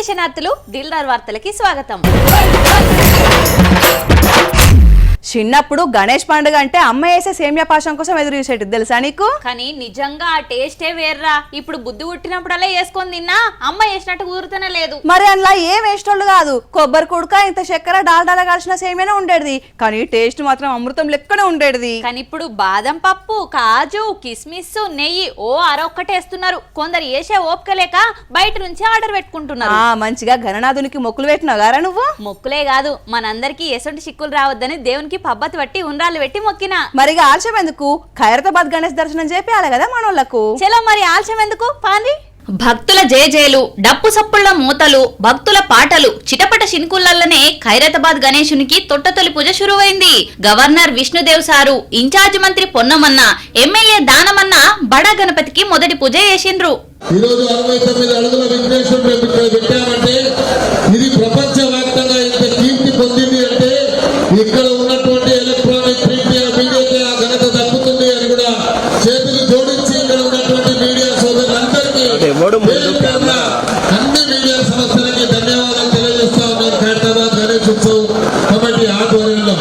అందరికీ శనార్థులు దిల్దార్ వార్తలకి స్వాగతం. చిన్నప్పుడు గణేష్ పండుగ అంటే అమ్మ వేసే సేమియా పాశం కోసం ఎదురు చూసేది తెలుసా నీకు? కానీ నిజంగా ఆ టేస్టే వేర్రా. ఇప్పుడు బుద్ధి పుట్టినప్పుడల్లా వేసుకొని తిన్నా అమ్మ వేసినట్టు కుదురుతూనే లేదు. మరి అందులో ఏం వేసేటోళ్ళు కాదు, కొబ్బరి కుడక ఇంత చక్కెర డాల్డాల కలిసిన సేమియానే ఉండేది, కానీ టేస్ట్ మాత్రం అమృతం లెక్కనే ఉండేది. కానీ ఇప్పుడు బాదం పప్పు, కాజు, కిస్మిస్, నెయ్యి అరొక్కటేస్తున్నారు. కొందరు వేసే ఓపిక లేక బయట నుంచి ఆర్డర్ పెట్టుకుంటున్నారు. మంచిగా గణనాథునికి మొక్కులు పెట్టినావు గారా నువ్వు? మొక్కులే కాదు, మనందరికి ఎసొంటి చిక్కులు రావద్దని దేవునికి పబ్బతి పట్టి ఉండ్రాలు పెట్టి మొక్కినా. మరిగా ఆలస్యం ఎందుకు, ఖైరతాబాద్ గణేష్ దర్శనం చేపియాలి కదా మనోళ్లకు. చలో మరి ఆలస్యం ఎందుకు పాండి. భక్తుల జేజేలు, డప్పు సప్పుళ్ల మూతలు, భక్తుల పాటలు, చిటపట శిన్కులల్లనే ఖైరతాబాద్ గణేశునికి తొట్టతొలి పూజ శురువైంది. గవర్నర్ విష్ణుదేవ్ సారు, ఇన్ఛార్జ్ మంత్రి పొన్నమన్న, ఎమ్మెల్యే దానమన్న బడా గణపతికి మొదటి పూజ చేసిండ్రు. ఈరోజు 69 అడుగుల విఘ్నేశ్వరుడు పెట్టామంటే ఇది ప్రపంచవ్యాప్తంగా ఇంత కీర్తి పొందింది అంటే ఇక్కడ ఉన్నటువంటి ఎలక్ట్రానిక్ ప్రింట్ మీడియాకి ఆ ఘనత దక్కుతుంది అని కూడా చేతులు జోడించి ఇక్కడ ఉన్నటువంటి మీడియా సోదరులందరికీ అన్ని మీడియా సంస్థలకి ధన్యవాదాలు తెలియజేస్తా ఉన్నారు. ఖైరతాబాద్ గణేష్ ఉత్సవం కమిటీ ఆధ్వర్యంలో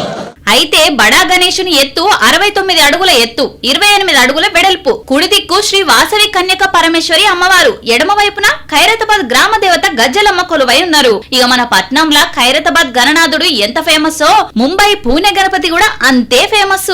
అయితే బడా గణేశుని ఎత్తు 69 అడుగుల ఎత్తు, 28 అడుగుల వెడల్పు. కుడి దిక్కు శ్రీ వాసవి కన్యక పరమేశ్వరి అమ్మవారు, ఎడమ వైపున ఖైరతాబాద్ గ్రామ దేవత గజ్జలమ్మ కొలువై ఉన్నారు. ఇక మన పట్నంలా ఖైరతాబాద్ గణనాథుడు ఎంత ఫేమస్, ముంబై పూణె గణపతి కూడా అంతే ఫేమస్.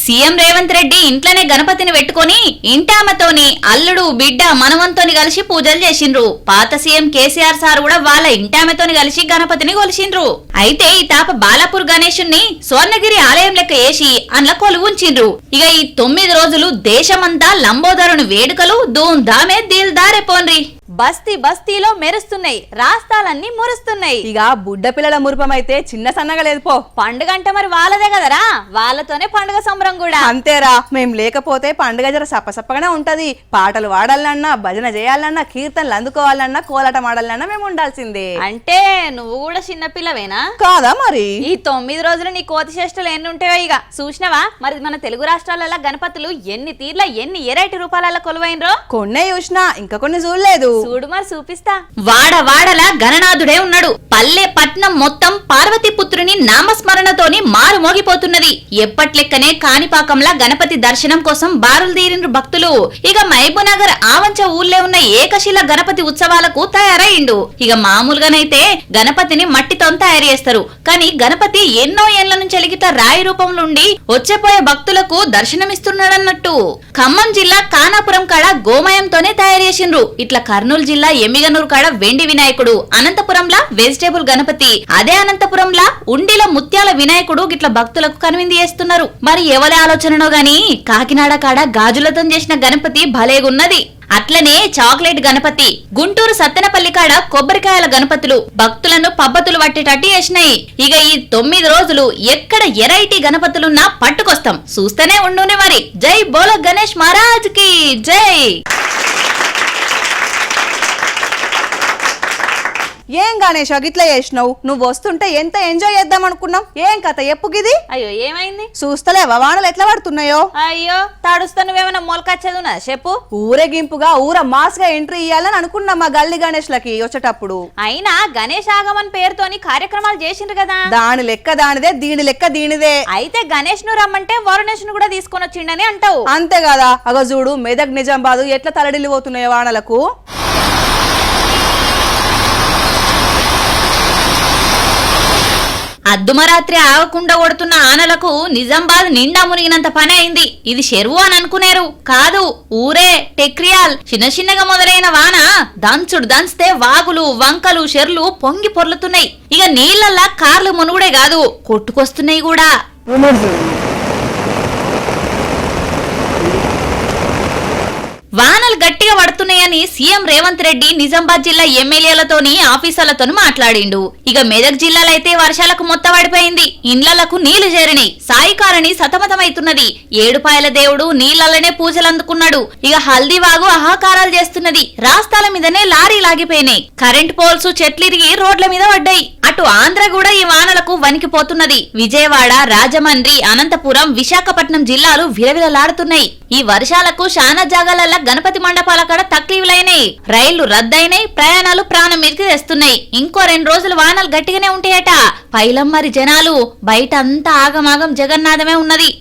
సీఎం రేవంత్ రెడ్డి ఇంట్లోనే గణపతిని పెట్టుకుని ఇంటామతోని అల్లుడు బిడ్డ మనవంతోని కలిసి పూజలు చేసిండ్రు. పాత సీఎం కేసీఆర్ సార్ కూడా వాళ్ళ ఇంటామతోని కలిసి గణపతిని కొలిసిండ్రు. అయితే ఈ తాప బాలాపూర్ గణేశుణ్ణి స్వర్ణగిరి ఆలయం లెక్క వేసి అందులో కొలువుంచిండ్రు. ఇక ఈ 9 రోజులు దేశమంతా లంబోదరుని వేడుకలు ధూమ్ధామే దిల్దారే పోన్రి. బస్తీ బస్తీలో మెరుస్తున్నాయి, రాస్తాలన్నీ మురుస్తున్నాయి. ఇక బుడ్డ పిల్లల మురుపం అయితే చిన్న సన్నగా లేదు పో. పండుగ అంటే మరి వాళ్ళదే కదరా, వాళ్ళతోనే పండుగ సంబరం కూడా. అంతేరా, మేం లేకపోతే పండుగ జర సప్పసప్పగానే ఉంటది. పాటలు వాడాలన్నా, భజన చేయాలన్నా, కీర్తనలు అందుకోవాలన్నా, కోలాటం ఆడాలన్నా మేము ఉండాల్సిందే. అంటే నువ్వు కూడా చిన్నపిల్లవేనా కాదా? మరి ఈ 9 రోజులు నీ కోతి చేష్టలు ఎన్ని ఉంటాయో ఇక చూసినవా? మరి మన తెలుగు రాష్ట్రాలలో గణపతులు ఎన్ని తీర్ల ఎన్ని ఎరైటీ రూపాలలో కొలువైనరో కొన్నే చూసినా, ఇంకా కొన్ని చూడలేదు. చూడు మరి చూపిస్తా. వాడవాడలా గణనాథుడే ఉన్నాడు. పల్లె పట్నం మొత్తం పార్వతీ పుత్రుని నామస్మరణతోని మారు మోగిపోతున్నది. ఎప్పట్లెక్కనే కాణిపాకంలా గణపతి దర్శనం కోసం బారులు తీరిండ్రు భక్తులు. ఇక మహబూబ్నగర్ ఆవంచ ఊర్లే ఉన్న ఏకశిల గణపతి ఉత్సవాలకు తయారైండు. ఇక మామూలుగానైతే గణపతిని మట్టితో తయారు చేస్తారు, కానీ గణపతి ఎన్నో ఏళ్ల నుంచి ఎలిగిత రాయి రూపంలో ఉండి వచ్చేపోయే భక్తులకు దర్శనమిస్తున్నాడన్నట్టు. ఖమ్మం జిల్లా కానాపురం కాడ గోమయంతోనే తయారు చేసిండ్రు. ఇట్లా కర్నూలు జిల్లా ఎమ్మిగనూరు కాడ వెండి వినాయకుడు, అనంతపురంలా వెజిటేబుల్ గణపతి, అదే అనంతపురంలా ఉండిల ముత్యాల వినాయకుడు గిట్ల భక్తులకు కనువింది చేస్తున్నారు. మరి ఎవరి ఆలోచననో గాని కాకినాడ కాడ గాజులతో చేసిన గణపతి భలేగున్నది. అట్లనే చాక్లెట్ గణపతి, గుంటూరు సత్తెనపల్లి కాడ కొబ్బరికాయల గణపతులు భక్తులను పబ్బతులు పట్టేటట్టు చేసినాయి. ఇక ఈ 9 రోజులు ఎక్కడ ఎరైటీ గణపతులున్నా పట్టుకొస్తాం, చూస్తూనే ఉండునే మరి. జై బోలో గణేష్ మహారాజ్ కి జై. ఏం గణేష్ గిట్లా చేసినావు? నువ్వు వస్తుంటే ఎంత ఎంజాయ్ చేద్దాం అనుకున్నావు, ఏం కథ ఎప్పుగిది? అయ్యో ఏమైంది? చూస్తలేవా వానలు ఎట్లా పడుతున్నాయో? అయ్యో తడుస్తా, నువ్వేమైనా మొలకొచ్చేదున్నా చెప్పు. ఊరేగింపుగా ఊర మాస్ గా ఎంట్రీ ఇయ్యాలని అనుకున్నా మా గల్లీ గణేష్ లకి వచ్చేటప్పుడు. అయినా గణేష్ ఆగమన్ పేరుతోని కార్యక్రమాలు చేసిండ్రు కదా. దాని లెక్క దానిదే, దీని లెక్క దీనిదే. అయితే గణేష్ ను రమ్మంటే వరుణేష్ ను కూడా తీసుకొని వచ్చిండని అంటావు. అంతే కదా. అగో చూడు మెదక్ నిజామాబాద్ ఎట్లా తలడిల్లిపోతున్నాయో వానలకు. అద్దుమరాత్రి ఆగకుండా కొడుతున్న ఆనలకు నిజామాబాద్ నిండా మునిగినంత పని అయింది. ఇది చెరువు అని అనుకునేరు, కాదు ఊరే టెక్రియాల్. చిన్న చిన్నగా మొదలైన వాన దంచుడు దంచితే వాగులు వంకలు చెర్లు పొంగి పొర్లుతున్నాయి. ఇక నీళ్లల్లా కార్లు మునుగుడే కాదు, కొట్టుకొస్తున్నాయి కూడా. వానలు గట్టిగా పడుతున్నాయని సీఎం రేవంత్ రెడ్డి నిజామాబాద్ జిల్లా ఎమ్మెల్యేలతోని ఆఫీసర్లతోని మాట్లాడిండు. ఇక మెదక్ జిల్లాలో అయితే వర్షాలకు మొత్తం పడిపోయింది, ఇండ్లకు నీళ్లు చేరినాయి, సాయికారణి సతమతమైతున్నది. ఏడుపాయల దేవుడు నీళ్లనే పూజలు అందుకున్నాడు. ఇక హల్దీవాగు ఆహాకారాలు చేస్తున్నది, రాస్తాల మీదనే లారీ లాగిపోయినాయి, కరెంట్ పోల్స్ చెట్లిరిగి రోడ్ల మీద పడ్డాయి. అటు ఆంధ్ర కూడా ఈ వానలకు వణికిపోతున్నది. విజయవాడ, రాజమండ్రి, అనంతపురం, విశాఖపట్నం జిల్లాలు విలవిలలాడుతున్నాయి. ఈ వర్షాలకు శానా జాగాలల్ల గణపతి మండపాల కాడ తక్లీఫ్లైనాయి, రైళ్లు రద్దయినాయి, ప్రయాణాలు ప్రాణం మీదకి తెస్తున్నాయి. ఇంకో 2 రోజులు వానలు గట్టిగానే ఉంటాయట. పైలం మరి జనాలు బయట అంతా ఆగమాగం జగన్నాథమే ఉన్నది.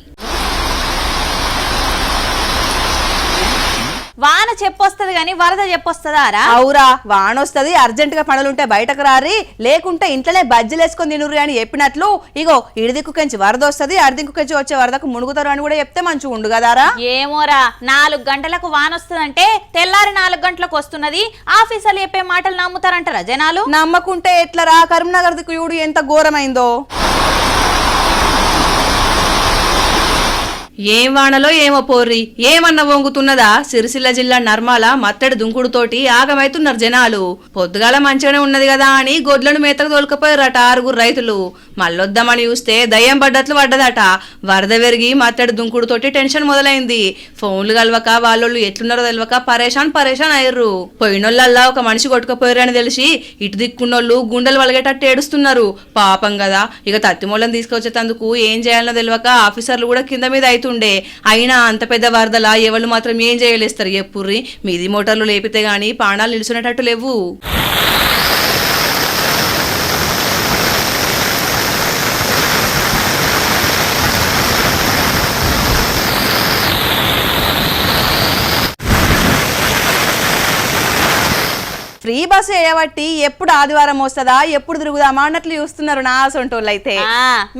వాన చెప్పొస్తది గాని వరద చెప్పొస్తదారా? అవురా, వానొస్తది, అర్జెంట్ గా పనులుంటే బయటకు రారి, లేకుంటే ఇంట్లోనే బజ్జీలేసుకొని తినుర్రి అని చెప్పినట్లు ఇగో ఇడిదిక్కుకెంచి వరద వస్తది, అడిదిక్కుకెంచి వచ్చే వరదకు మునుగుతారు అని కూడా చెప్తే మంచిగా ఉండు కదారా. ఏమోరా, 4 గంటలకు వాన వస్తుందంటే తెల్లారి 4 గంటలకు వస్తున్నది. ఆఫీసర్లు చెప్పే మాటలు నమ్ముతారంటారా జనాలు? నమ్మకుంటే ఎట్లరా, కరీంనగర్ దిక్కు చూడు ఎంత ఘోరమైందో. ఏం వానలో ఏమో పోర్రి, ఏమన్నా వంగుతున్నదా? సిరిసిల్ల జిల్లా నర్మాల మత్తడి దుంకుడుతోటి ఆగమైతున్నారు జనాలు. పొద్దుగాల మంచిగానే ఉన్నది కదా అని గొడ్లను మేతకు తోలుకపోయారట 6 రైతులు. మళ్ళొద్దామని చూస్తే దయ్యం పడ్డట్లు పడ్డదట. వరద పెరిగి మత్తడి దుంకుడుతోటి టెన్షన్ మొదలైంది. ఫోన్లు కలవక వాళ్ళోళ్ళు ఎట్లున్నారో తెలియక పరేషాన్ అయ్యర్రు. పోయినోళ్ళల్లా ఒక మనిషి కొట్టుకుపోయారు అని తెలిసి ఇటు దిక్కున్నోళ్ళు గుండెలు వలగేటట్టు ఏడుస్తున్నారు. పాపం కదా. ఇక తత్తిమూలం తీసుకొచ్చేందుకు ఏం చేయాలనో తెలియక ఆఫీసర్లు కూడా కింద మీద ఉండే. అయినా అంత పెద్ద వరదలా ఎవరు మాత్రం ఏం చేయలేస్తారు ఎప్పుర్రి. మీది మోటార్లు లేపితే గాని ప్రాణాలు నిలుచునేటట్టు లేవు. ఫ్రీ బస్సు వేయబట్టి ఎప్పుడు ఆదివారం వస్తుందా, ఎప్పుడు తిరుగుదామా అన్నట్లు చూస్తున్నారు నా సొంటోళ్ళు అయితే.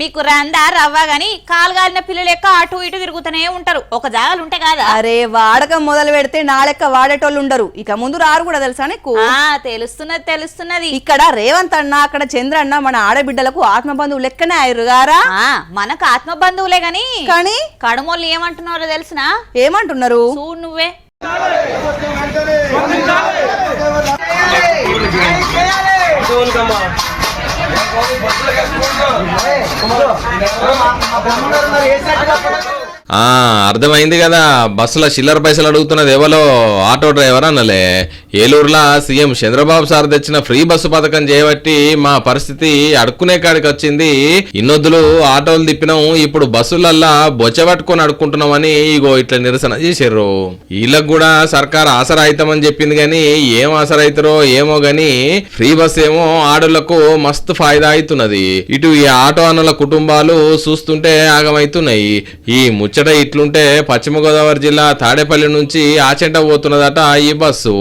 మీకు రందా రవ్వ గాని కాలుగాలిన పిల్లలు ఎక్క అటు ఇటు తిరుగుతూనే ఉంటారు. ఒక జాగాలు ఉంటే కాదా? అరే వాడకం మొదలు పెడితే నాలెక్క వాడేటోళ్ళు ఉండరు, ఇక ముందు రారు కూడా తెలుసా నీకు? తెలుస్తున్నది. ఇక్కడ రేవంత్ అన్న, అక్కడ చంద్రన్న మన ఆడబిడ్డలకు ఆత్మ బంధువులు లెక్కనే అయ్యారు గారా. మనకు ఆత్మ బంధువులే గాని కానీ కడమోళ్ళు ఏమంటున్నారో తెలుసునా? ఏమంటున్నారు చూడు నువ్వే. అర్థమైంది కదా, బస్సుల చిల్లర పైసలు అడుగుతున్నది ఎవరో ఆటో డ్రైవర్ అన్నలే. ఏలూరులో సీఎం చంద్రబాబు సార్ తెచ్చిన ఫ్రీ బస్సు పథకం చేయబట్టి మా పరిస్థితి అడుక్కునే కాడికి వచ్చింది. ఇన్నొద్దులు ఆటోలు తిప్పినాం, ఇప్పుడు బస్సులల్లా బొచ్చ పట్టుకొని అడుక్కుంటున్నామని ఇగో ఇట్లా నిరసన చేసారు. వీళ్ళకు కూడా సర్కార్ ఆసరా అవుతామని చెప్పింది గాని ఏం ఆసరా అవుతారో ఏమో గాని ఫ్రీ బస్ ఏమో ఆడోళ్లకు మస్తు ఫాయిదా అవుతున్నది. ఇటు ఈ ఆటో అన్నల కుటుంబాలు చూస్తుంటే ఆగమైతున్నాయి. ఈ ముచ్చట ఇట్లుంటే పశ్చిమ గోదావరి జిల్లా తాడేపల్లి నుంచి ఆచెంట పోతున్నదట ఈ బస్సు.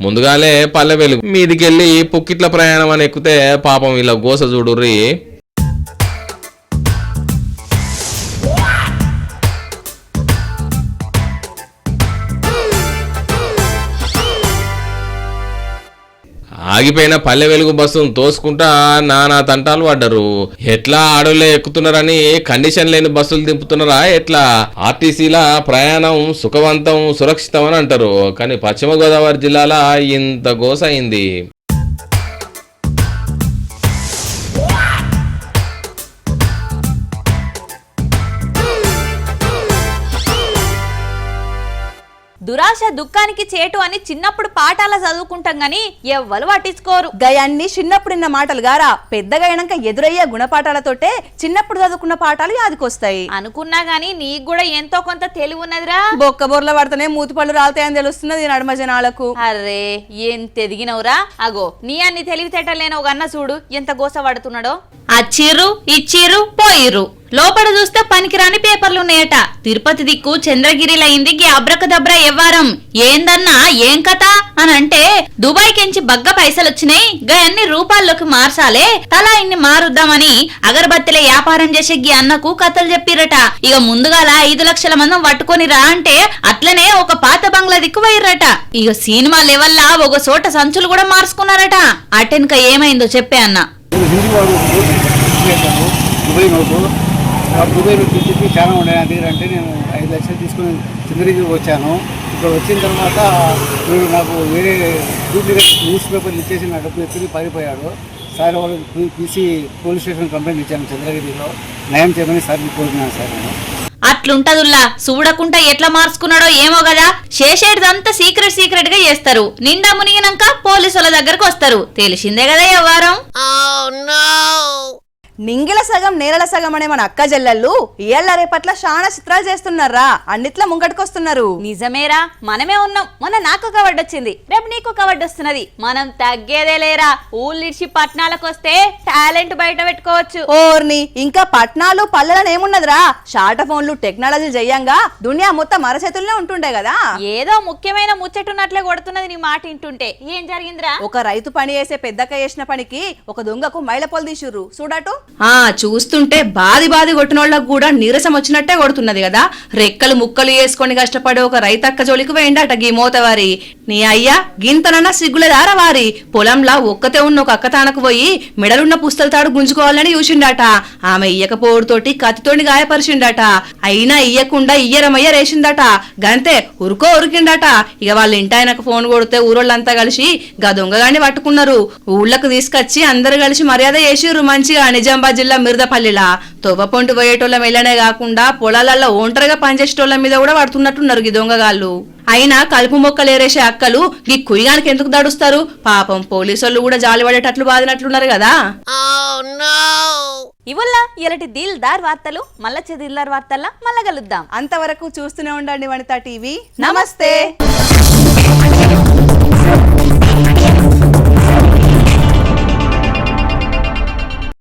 ముందుగాలే పల్లె వెలుగు మీదికెళ్ళి పుక్కిట్ల ప్రయాణం అని ఎక్కితే పాపం ఇలా గోస చూడుర్రి. ఆగిపోయిన పల్లె వెలుగు బస్సును తోసుకుంటా నానా తంటాలు పడ్డరు. ఎట్లా ఆడోళ్ళే ఎక్కుతున్నారని కండిషన్ లేని బస్సులు దింపుతున్నారా ఎట్లా? ఆర్టీసీల ప్రయాణం సుఖవంతం సురక్షితం అని అంటారు, కానీ పశ్చిమ గోదావరి జిల్లాలో ఇంత గోస అయింది. దురాశ దుఃఖానికి చేటు అని చిన్నప్పుడు పాఠాల చదువుకుంటాం గాని ఎవ్వరు పట్టించుకోరు. గయన్ని చిన్నప్పుడు ఇన్న మాటలు గారా, పెద్దగా అయినాక ఎదురయ్యే గుణపాఠాలతోటే చిన్నప్పుడు చదువుకున్న పాఠాలు యాదికొస్తాయి. అనుకున్నా గాని నీకు కూడా ఎంతో కొంత తెలివి ఉన్నదిరా. బొక్క బొర్ల పడితేనే మూతిపళ్ళు రాలుతాయని తెలుస్తున్నది నడుమ జనాలకు. అరే ఎంత ఎదిగినవురా. అగో నీ అన్ని తెలివితేటలేనో గన్న చూడు ఎంత గోస పడుతున్నాడో. అచ్చిర్రు ఇచ్చిర్రు పోయిర్రు, లోపల చూస్తే పనికిరాని పేపర్లున్నాయట. తిరుపతి దిక్కు చంద్రగిరిలైంది గి అబ్రకదబ్ర ఎవ్వారం. ఏందన్నా ఏం కథ అని అంటే దుబాయ్ కెంచి బగ్గ పైసలొచ్చినాయి, గయన్ని రూపాల్లోకి మార్చాలే, తలా ఇన్ని మారుద్దామని అగరబత్తిలే వ్యాపారం చేసే గి అన్నకు కథలు చెప్పిరట. ఇక ముందుగాల 5 లక్షల మందం పట్టుకొని రా అంటే అట్లనే ఒక పాత బంగ్లా దిక్కు పోయిర్రట. ఇక సినిమా లెవెల్లా ఒక చోట సంచులు కూడా మార్చుకున్నారట. అటెన్క ఏమైందో చెప్పే అన్న. దుబాయ్లో టికెట్ చాలా ఉండే నా దగ్గర. అంటే నేను 5 లక్షలు తీసుకుని చంద్రగిరికి వచ్చాను. ఇక్కడ వచ్చిన తర్వాత వీడు నాకు వేరే డూప్లికేట్ న్యూస్ పేపర్లు ఇచ్చేసి నా డబ్బు ఎత్తుని పారిపోయాడు. సార్ వాళ్ళు పీసీ పోలీస్ స్టేషన్ కంప్లైంట్ ఇచ్చాను చంద్రగిరిలో. న్యాయం చేయమని సార్ని కోరుకున్నాను సార్ నేను. అట్లుంటదుల్లా చూడకుండా ఎట్లా మార్చుకున్నాడో ఏమో కదా. చేసేటిదంతా సీక్రెట్ గా చేస్తారు. నిండా మునిగినాక పోలీసుల దగ్గరకు వస్తారు. తెలిసిందే కదా వ్యవహారం. నింగిల సగం నేరల సగం అనే మన అక్క చెల్లెళ్ళు ఇయ్యాల రేపట్ల చాలా చిత్రాలు చేస్తున్నారా, అన్నిట్లా ముంగట్టుకొస్తున్నారు. నిజమేరా, మనమే ఉన్నాం. మొన్న నాకు ఒక అవార్డు వచ్చింది, రేపు నీకు ఒక అవార్డు వస్తున్నది. మనం తగ్గేదే లేరా. ఊళ్ళిడిచి పట్టణాలకు వస్తే టాలెంట్ బయట పెట్టుకోవచ్చు. ఓర్ని ఇంకా పట్నాలు పల్లెలను ఏమున్నదిరా, షార్ట్ ఫోన్లు టెక్నాలజీ జయంగా దునియా మొత్తం అరచేతుల్నే ఉంటుండే కదా. ఏదో ముఖ్యమైన ముచ్చటున్నట్లే కొడుతున్నది నీ మాట వింటుంటే. ఏం జరిగిందిరా? ఒక రైతు పని చేసే పెద్దక్క చేసిన పనికి ఒక దొంగకు మైలపొలు తీసిర్రు చూడటు. చూస్తుంటే బాది కొట్టినోళ్ళకు కూడా నీరసం వచ్చినట్టే కొడుతున్నది కదా. రెక్కలు ముక్కలు వేసుకొని కష్టపడే ఒక రైతక్క జోలికి వేయండట గీ మోతవారి. నీ అయ్యా గింతనన్నా సిగ్గులేదారా వారి. పొలంలా ఒక్కతే ఉన్న ఒక అక్కతానకు పోయి మెడలున్న పుస్తల తాడు గుంజుకోవాలని చూసిండట. ఆమె ఇయ్యకపోవడుతోటి కత్తితోని గాయపరిచిండట. అయినా ఇయ్యకుండా ఇయ్యరమయ్య రేసిందట. గంతే ఉరికిండట. ఇక వాళ్ళ ఇంటాయనకు ఫోన్ కొడితే ఊరోళ్ళంతా కలిసి గా దొంగగాన్ని పట్టుకున్నారు. ఊళ్ళకు తీసుకొచ్చి అందరు కలిసి మర్యాద చేసిర్రు మంచిగా. నిజామాబాద్ జిల్లా మిర్దపల్లిలా తొవ్వపొంటి పోయేటోళ్ళ మెల్లనే కాకుండా పొలాలల్లో ఒంటరిగా పనిచేసేటోళ్ళ మీద కూడా పడుతున్నట్టున్నారు ఈ దొంగగాళ్ళు. అయినా కలుపు మొక్కలు ఏరేసే అక్కలు ఈ కుయ్యానికి ఎందుకు దడుస్తారు పాపం. పోలీసులు కూడా జాలి పడేటట్లు బాదినట్లున్నారు కదా. ఇవల్ల ఇలాంటి దిల్దార్ వార్తలు మళ్ళా దిల్దార్ వార్తల్లా మళ్ళా కలుద్దాం. అంతవరకు చూస్తూనే ఉండండి వనితా టీవీ. నమస్తే.